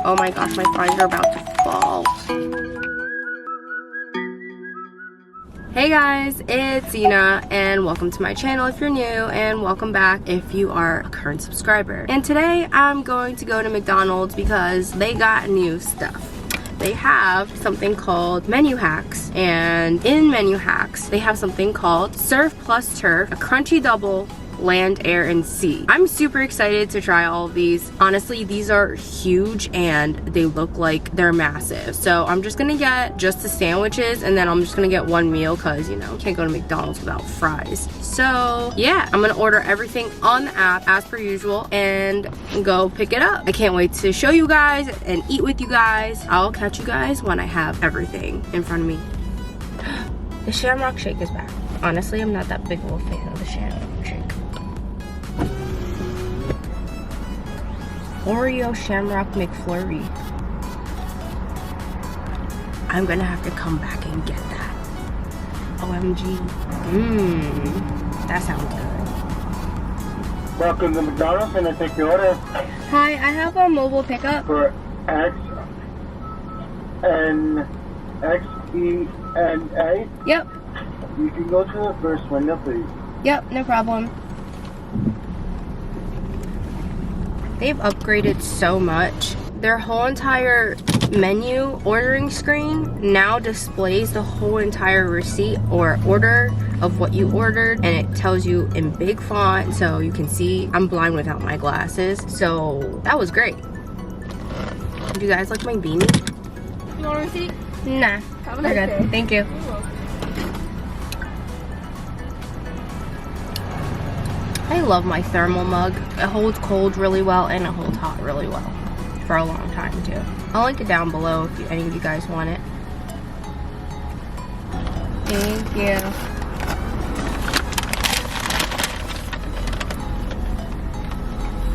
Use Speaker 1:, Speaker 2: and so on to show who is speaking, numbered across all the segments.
Speaker 1: Oh my gosh, my fries are about to fall. Hey guys, it's Xena and welcome to my channel if you're new, and welcome back if you are a current subscriber. And today I'm going to go to McDonald's because they got new stuff. They have something called menu hacks, and in menu hacks they have something called Surf Plus Turf, a crunchy double land, air, and sea. I'm super excited to try all of these. Honestly, these are huge and they look like they're massive. So I'm just gonna get just the sandwiches, and then I'm just gonna get one meal because, you know, you can't go to McDonald's without fries. So yeah, I'm gonna order everything on the app as per usual and go pick it up. I can't wait to show you guys and eat with you guys. I'll catch you guys when I have everything in front of me. The Shamrock Shake is back. Honestly, I'm not that big of a fan of the Shamrock Shake. Oreo Shamrock McFlurry. I'm gonna have to come back and get that. OMG. That sounds good.
Speaker 2: Welcome to McDonald's. Can I take your order?
Speaker 1: Hi, I have a mobile pickup.
Speaker 2: For XENA?
Speaker 1: Yep.
Speaker 2: You can go to the first window, please.
Speaker 1: Yep, no problem. They've upgraded so much. Their whole entire menu ordering screen now displays the whole entire receipt or order of what you ordered, and it tells you in big font so you can see. I'm blind without my glasses, so that was great. Do you guys like my beanie?
Speaker 3: You want a receipt?
Speaker 1: Nah,
Speaker 3: Have a
Speaker 1: we're
Speaker 3: nice
Speaker 1: good.
Speaker 3: day.
Speaker 1: Thank you. I love my thermal mug. It holds cold really well and it holds hot really well for a long time too. I'll link it down below if any of you guys want it. Thank you.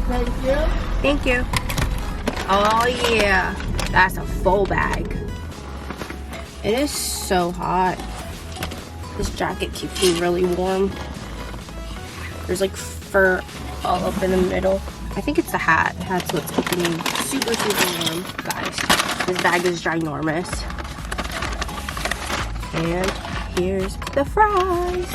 Speaker 3: Thank you.
Speaker 1: Thank you. Oh yeah, that's a full bag. It is so hot. This jacket keeps me really warm. There's like fur all up in the middle. I think it's the hat. The hat's what's keeping me super, super warm. Guys, this bag is ginormous. And here's the fries.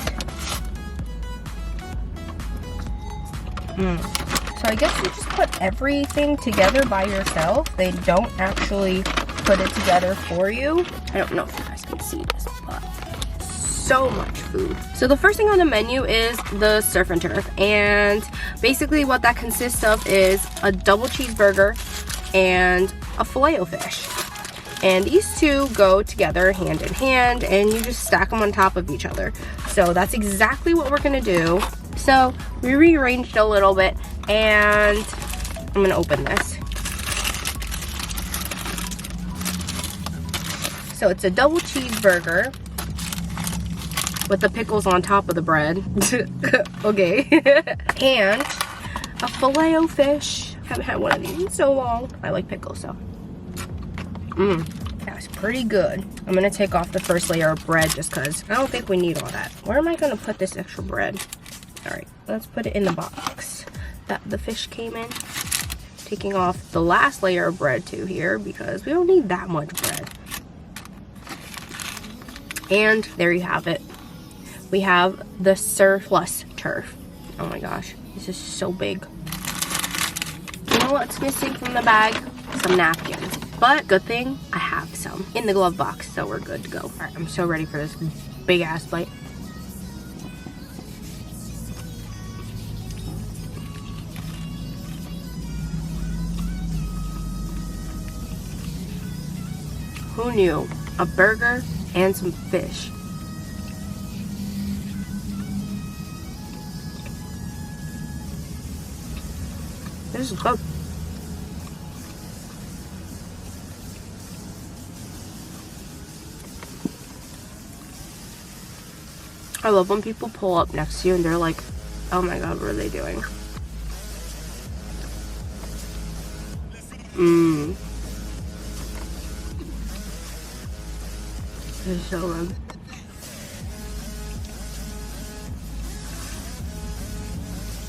Speaker 1: So I guess you just put everything together by yourself. They don't actually put it together for you. I don't know if you guys can see this, but so much food. So the first thing on the menu is the Surf and Turf, and basically what that consists of is a double cheeseburger and a filet-o-fish, and these two go together hand in hand, and you just stack them on top of each other. So that's exactly what we're gonna do. So we rearranged a little bit, and I'm gonna open this. So it's a double cheeseburger with the pickles on top of the bread. Okay. And a filet-o-fish. Haven't had one of these in so long. I like pickles, so. That's pretty good. I'm gonna take off the first layer of bread just because I don't think we need all that. Where am I gonna put this extra bread? All right, let's put it in the box that the fish came in. Taking off the last layer of bread too here because we don't need that much bread. And there you have it. We have the Surf Plus Turf. Oh my gosh, this is so big. You know what's missing from the bag? Some napkins. But good thing I have some in the glove box, so we're good to go. All right, I'm so ready for this big ass bite. Who knew? A burger and some fish. This is good. I love when people pull up next to you and they're like, oh my god, what are they doing? This is so good.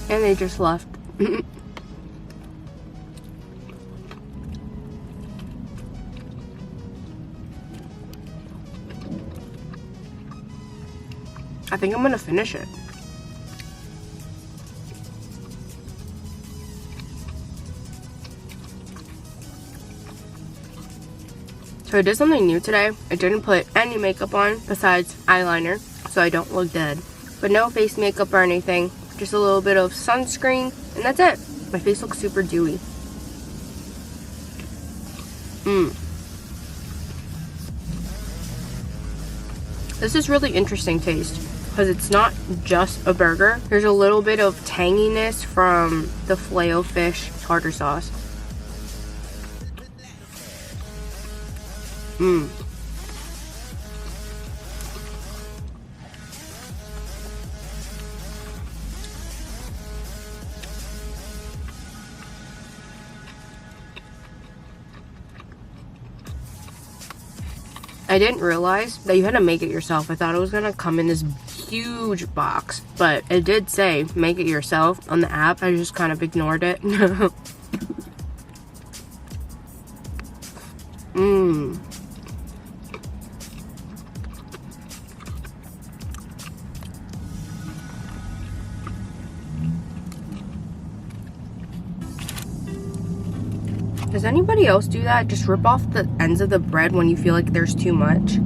Speaker 1: And they just left. I think I'm gonna finish it. So I did something new today. I didn't put any makeup on besides eyeliner, so I don't look dead. But no face makeup or anything. Just a little bit of sunscreen, and that's it. My face looks super dewy. This is really interesting taste because it's not just a burger. There's a little bit of tanginess from the Filet-O-Fish tartar sauce. I didn't realize that you had to make it yourself. I thought it was gonna come in this huge box, but it did say make it yourself on the app. I just kind of ignored it. Does anybody else do that? Just rip off the ends of the bread when you feel like there's too much?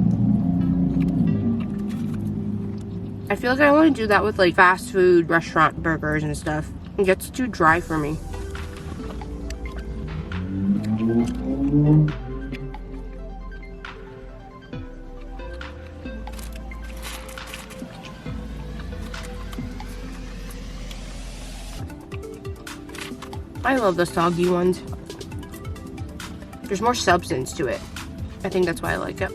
Speaker 1: I feel like I want to do that with like fast food restaurant burgers and stuff. It gets too dry for me. I love the soggy ones. There's more substance to it. I think that's why I like it.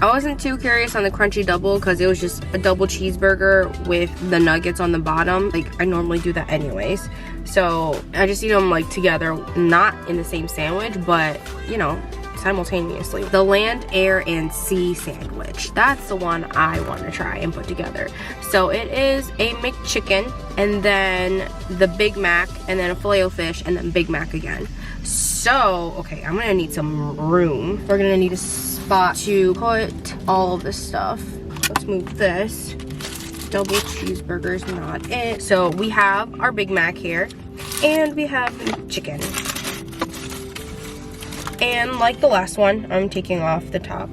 Speaker 1: I wasn't too curious on the crunchy double because it was just a double cheeseburger with the nuggets on the bottom. Like, I normally do that anyways. So I just eat them like together, not in the same sandwich, but you know, simultaneously. The land, air, and sea sandwich. That's the one I want to try and put together. So it is a McChicken, and then the Big Mac, and then a Filet-O-Fish, and then Big Mac again. So, okay, I'm gonna need some room. We're gonna need a spot to put all of this stuff. Let's move this. Double cheeseburger's not it. So we have our Big Mac here, and we have the chicken. And like the last one, I'm taking off the top,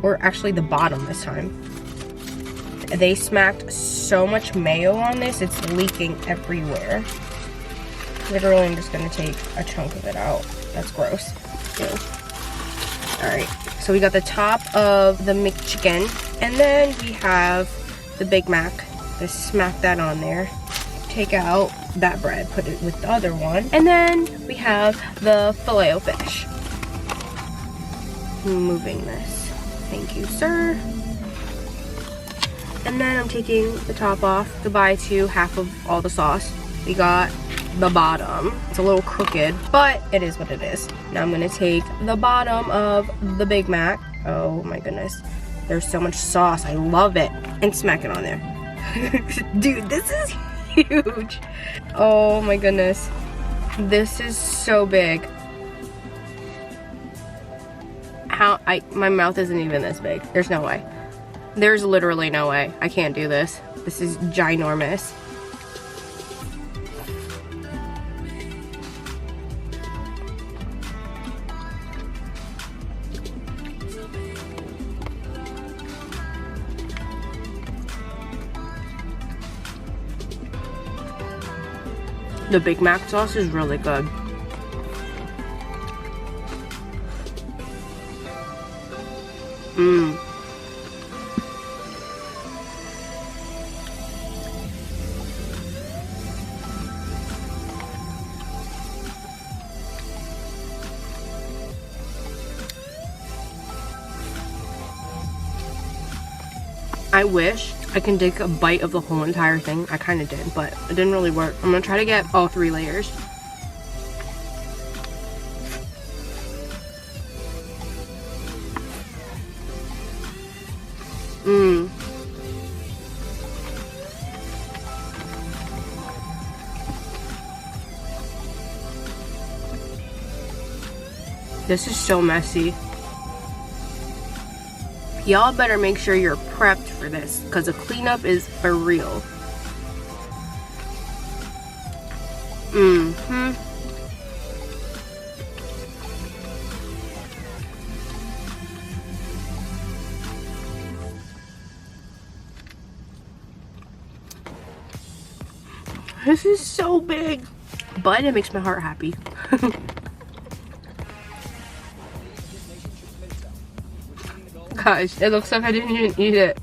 Speaker 1: or actually the bottom this time. They smacked so much mayo on this, it's leaking everywhere. Literally, I'm just gonna take a chunk of it out. That's gross. Ew. All right, so we got the top of the McChicken, and then we have the Big Mac. Just smack that on there. Take out that bread, put it with the other one. And then we have the Filet-O-Fish. Moving this. Thank you, sir. And then I'm taking the top off. Goodbye to half of all the sauce. We got the bottom. It's a little crooked, but it is what it is. Now I'm gonna take the bottom of the Big Mac. Oh my goodness. There's so much sauce. I love it. And smack it on there. Dude, this is huge. Oh my goodness. This is so big. My mouth isn't even this big. There's no way. There's literally no way. I can't do this. This is ginormous. The Big Mac sauce is really good. I wish I can take a bite of the whole entire thing. I kind of did, but it didn't really work. I'm gonna try to get all 3 layers. This is so messy. Y'all better make sure you're prepped for this, because the cleanup is for real. This is so big, but it makes my heart happy. Guys, it looks like I didn't even eat it.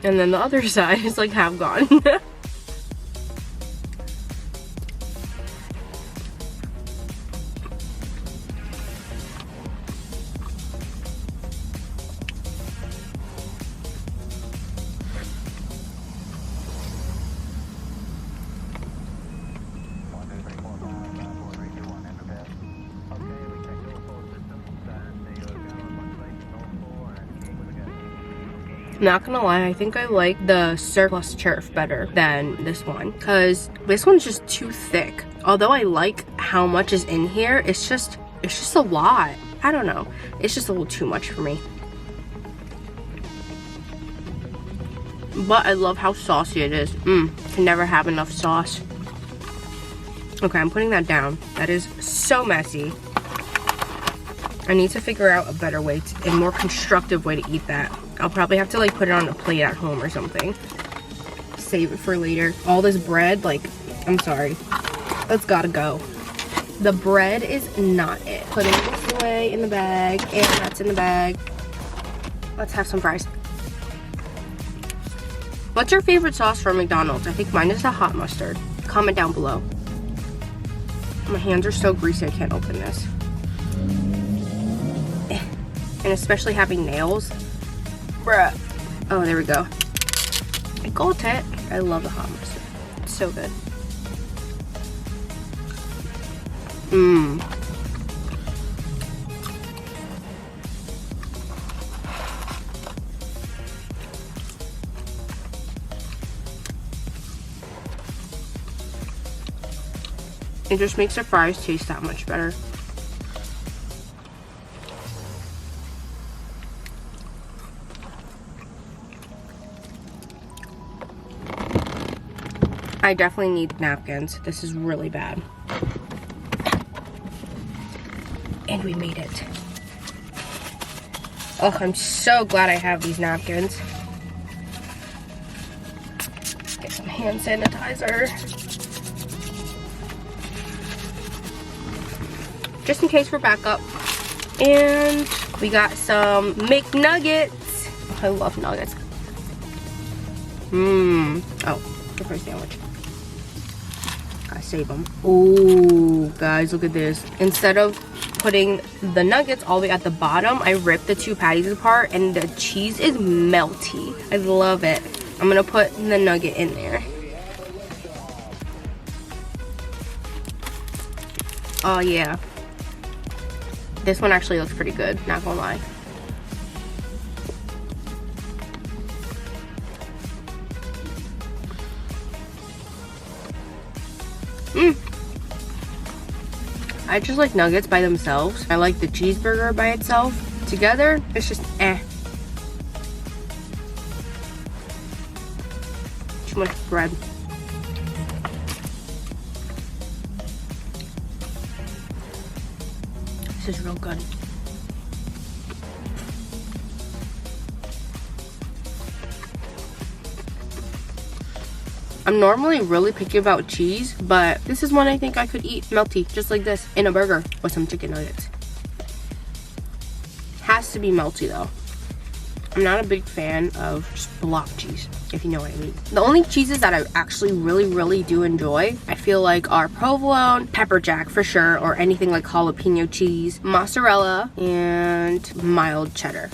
Speaker 1: And then the other side is like half gone. Not gonna lie, I think I like the surplus turf better than this one, because this one's just too thick. Although I like how much is in here, it's just a lot. I don't know, it's just a little too much for me. But I love how saucy it is. Can never have enough sauce. Okay, I'm putting that down. That is so messy. I need to figure out a better way, a more constructive way to eat that. I'll probably have to like put it on a plate at home or something. Save it for later. All this bread, like, I'm sorry. That's gotta go. The bread is not it. Putting this away in the bag, and that's in the bag. Let's have some fries. What's your favorite sauce from McDonald's? I think mine is the hot mustard. Comment down below. My hands are so greasy I can't open this. And especially having nails. Bruh. Oh, there we go. I got it. I love the hot mustard. It's so good. It just makes the fries taste that much better. I definitely need napkins. This is really bad. And we made it. Oh, I'm so glad I have these napkins. Get some hand sanitizer. Just in case we're back up. And we got some McNuggets. I love nuggets. Oh, the first sandwich. Gotta save them. Oh, guys, look at this. Instead of putting the nuggets all the way at the bottom, I ripped the two patties apart and the cheese is melty. I love it. I'm gonna put the nugget in there. Oh yeah. This one actually looks pretty good, not gonna lie. I just like nuggets by themselves. I like the cheeseburger by itself. Together, it's just eh. Too much bread. This is real good. I'm normally really picky about cheese, but this is one I think I could eat melty, just like this, in a burger with some chicken nuggets. Has to be melty though. I'm not a big fan of just block cheese, if you know what I mean. The only cheeses that I actually really do enjoy, I feel like, are provolone, pepper jack for sure, or anything like jalapeno cheese, mozzarella, and mild cheddar.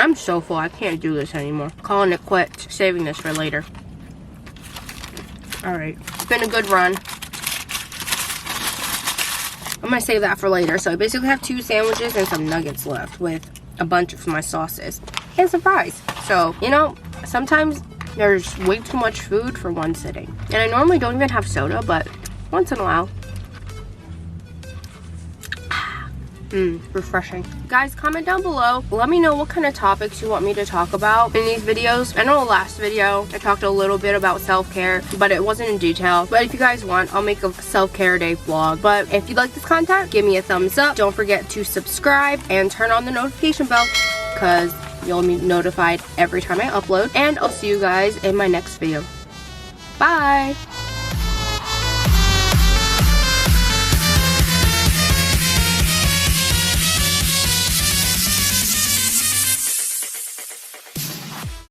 Speaker 1: I'm so full, I can't do this anymore. Calling it quits, saving this for later. Alright, it's been a good run. I'm gonna save that for later. So I basically have 2 sandwiches and some nuggets left with a bunch of my sauces and some fries. So, you know, sometimes There's way too much food for one sitting. And I normally don't even have soda, but once in a while. Refreshing. Guys, comment down below. Let me know what kind of topics you want me to talk about in these videos. I know the last video I talked a little bit about self-care, but it wasn't in detail. But if you guys want, I'll make a self-care day vlog. But if you like this content, give me a thumbs up. Don't forget to subscribe and turn on the notification bell, because you'll be notified every time I upload. And I'll see you guys in my next video. Bye!